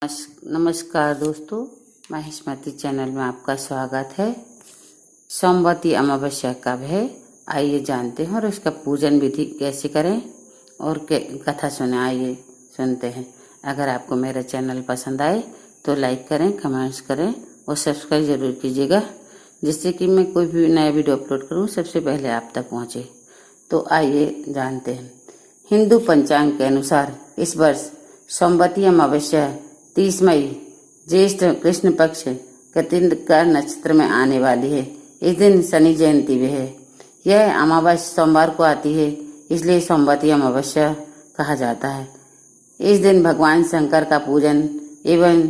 नमस्कार दोस्तों, मैं स्मृति चैनल में आपका स्वागत है। सोमवती अमावस्या कब है, आइए जानते हैं और उसका पूजन विधि कैसे करें और कथा सुने। आइए सुनते हैं। अगर आपको मेरा चैनल पसंद आए तो लाइक करें, कमेंट्स करें और सब्सक्राइब जरूर कीजिएगा, जिससे कि मैं कोई भी नया वीडियो अपलोड करूं सबसे पहले आप तक पहुंचे। तो आइए जानते हैं। हिंदू पंचांग के अनुसार इस वर्ष सोमवती अमावस्या 30 मई ज्येष्ठ कृष्ण पक्ष कृतिका नक्षत्र में आने वाली है। इस दिन शनि जयंती भी है। यह अमावस्या सोमवार को आती है, इसलिए सोमवती अमावस्या कहा जाता है। इस दिन भगवान शंकर का पूजन एवं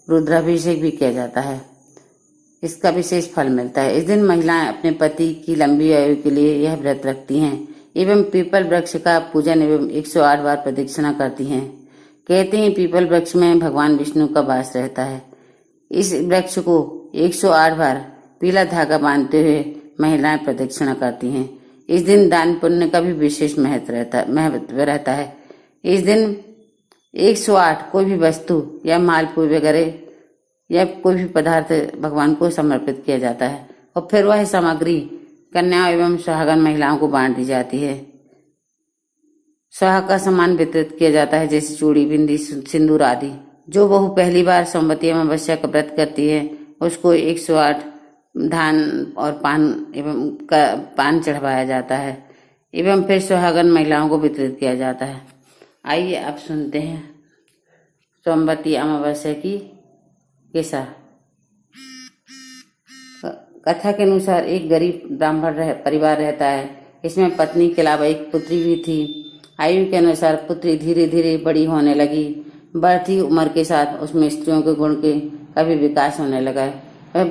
रुद्राभिषेक भी किया जाता है। इसका विशेष फल मिलता है। इस दिन महिलाएं अपने पति की लंबी आयु के लिए यह व्रत रखती हैं एवं पीपल वृक्ष का पूजन एवं 108 बार प्रदक्षिणा करती हैं। कहते हैं पीपल वृक्ष में भगवान विष्णु का वास रहता है। इस वृक्ष को 108 बार पीला धागा बांधते हुए महिलाएं प्रदक्षिणा करती हैं। इस दिन दान पुण्य का भी विशेष महत्व रहता है। इस दिन 108 कोई भी वस्तु या मालपुए वगैरह या कोई भी पदार्थ भगवान को समर्पित किया जाता है और फिर वह सामग्री कन्या एवं सुहागन महिलाओं को बांट दी जाती है। सुहाग का सामान वितरित किया जाता है, जैसे चूड़ी, बिंदी, सिंदूर आदि। जो बहू पहली बार सोमवती अमावस्या का व्रत करती है उसको 108 धान और पान चढ़वाया जाता है एवं फिर सुहागन महिलाओं को वितरित किया जाता है। आइए आप सुनते हैं सोमवती अमावस्या की किस्सा। कथा के अनुसार एक गरीब ब्राह्मण परिवार रहता है। इसमें पत्नी के अलावा एक पुत्री भी थी। आयु के अनुसार पुत्री धीरे धीरे बड़ी होने लगी। बढ़ती उम्र के साथ उसमें स्त्रियों के गुण का भी विकास होने लगा। वह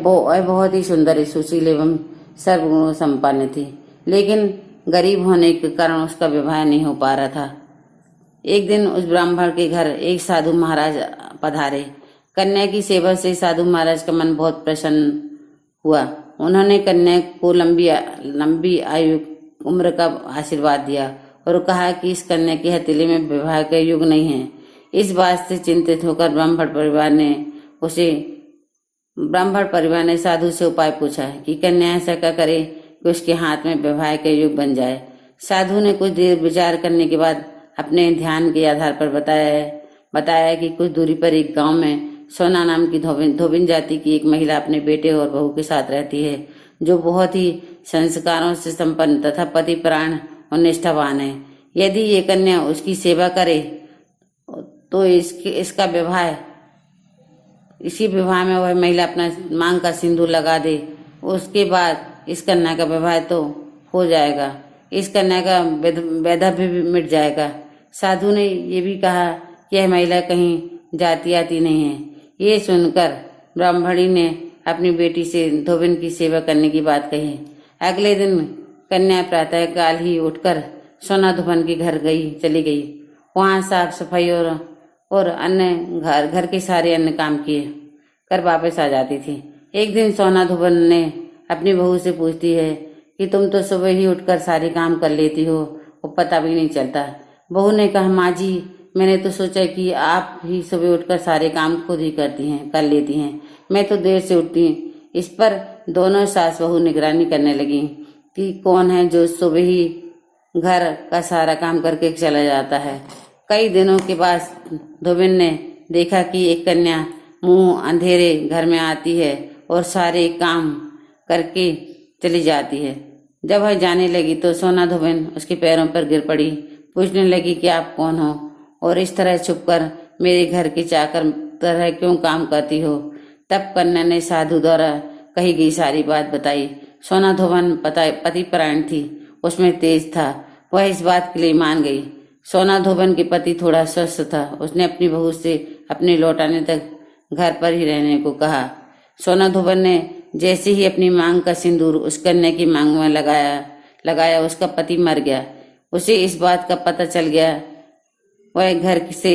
बहुत ही सुंदर, सुशील एवं सर्वगुण संपन्न थी, लेकिन गरीब होने के कारण उसका विवाह नहीं हो पा रहा था। एक दिन उस ब्राह्मण के घर एक साधु महाराज पधारे। कन्या की सेवा से साधु महाराज का मन बहुत प्रसन्न हुआ। उन्होंने कन्या को लंबी आयु उम्र का आशीर्वाद दिया और कहा कि इस कन्या की हथेली में विवाह का युग नहीं है। इस बात से चिंतित होकर ब्राह्मण परिवार ने साधु से उपाय पूछा कि कन्या ऐसा क्या करे कि उसके हाथ में विवाह का युग बन जाए। साधु ने कुछ देर विचार करने के बाद अपने ध्यान के आधार पर बताया कि कुछ दूरी पर एक गांव में सोना नाम की धोबिन जाति की एक महिला अपने बेटे और बहू के साथ रहती है, जो बहुत ही संस्कारों से संपन्न तथा पतिपरायण और निष्ठावान है। यदि ये कन्या उसकी सेवा करे तो इसी विवाह में वह महिला अपना मांग का सिंदूर लगा दे। उसके बाद इस कन्या का विवाह तो हो जाएगा, इस कन्या का वैधव्य भी मिट जाएगा। साधु ने ये भी कहा कि यह महिला कहीं जाती आती नहीं है। ये सुनकर ब्राह्मणी ने अपनी बेटी से धोबिन की सेवा करने की बात कही। अगले दिन कन्या प्रातः काल ही उठकर सोना धोबन के घर चली गई। वहां साफ सफाई और अन्य घर के सारे अन्य काम किए कर वापस आ जाती थी। एक दिन सोना धोबन ने अपनी बहू से पूछती है कि तुम तो सुबह ही उठकर सारे काम कर लेती हो और पता भी नहीं चलता। बहू ने कहा, माँ जी, मैंने तो सोचा कि आप ही सुबह उठकर सारे काम खुद ही कर लेती हैं। मैं तो देर से उठती हूँ। इस पर दोनों सास बहू निगरानी करने लगी कि कौन है जो सुबह ही घर का सारा काम करके चला जाता है। कई दिनों के बाद धोबिन ने देखा कि एक कन्या मुंह अंधेरे घर में आती है और सारे काम करके चली जाती है। जब वह जाने लगी तो सोना धोबिन उसके पैरों पर गिर पड़ी। पूछने लगी कि आप कौन हो और इस तरह छुपकर मेरे घर की चाकर तरह क्यों काम करती हो। तब कन्या ने साधु द्वारा कही गई सारी बात बताई। सोना धोबन पतिपरायण थी, उसमें तेज था। वह इस बात के लिए मान गई। सोना धोबन के पति थोड़ा स्वस्थ था। उसने अपनी बहू से अपने लौटाने तक घर पर ही रहने को कहा। सोना धोबन ने जैसे ही अपनी मांग का सिंदूर उस कन्या की मांग में लगाया उसका पति मर गया। उसे इस बात का पता चल गया। वह घर से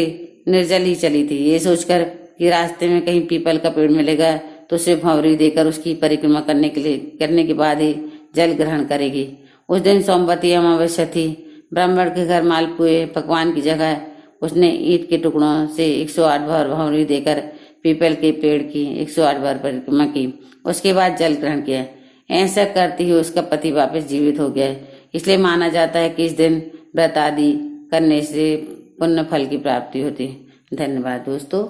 निर्जल ही चली थी। ये सोचकर कि रास्ते में कहीं पीपल का पेड़ मिलेगा तो उसे भंवरी देकर उसकी परिक्रमा करने के बाद ही जल ग्रहण करेगी। उस दिन सोमवती अमावस्या थी। ब्राह्मण के घर मालपुए पकवान की जगह उसने ईंट के टुकड़ों से 108 बार भौंरी देकर पीपल के पेड़ की 108 बार परिक्रमा की। उसके बाद जल ग्रहण किया। ऐसा करते ही उसका पति वापस जीवित हो गया। इसलिए माना जाता है कि इस दिन व्रत आदि करने से पुण्य फल की प्राप्ति होती है। धन्यवाद दोस्तों।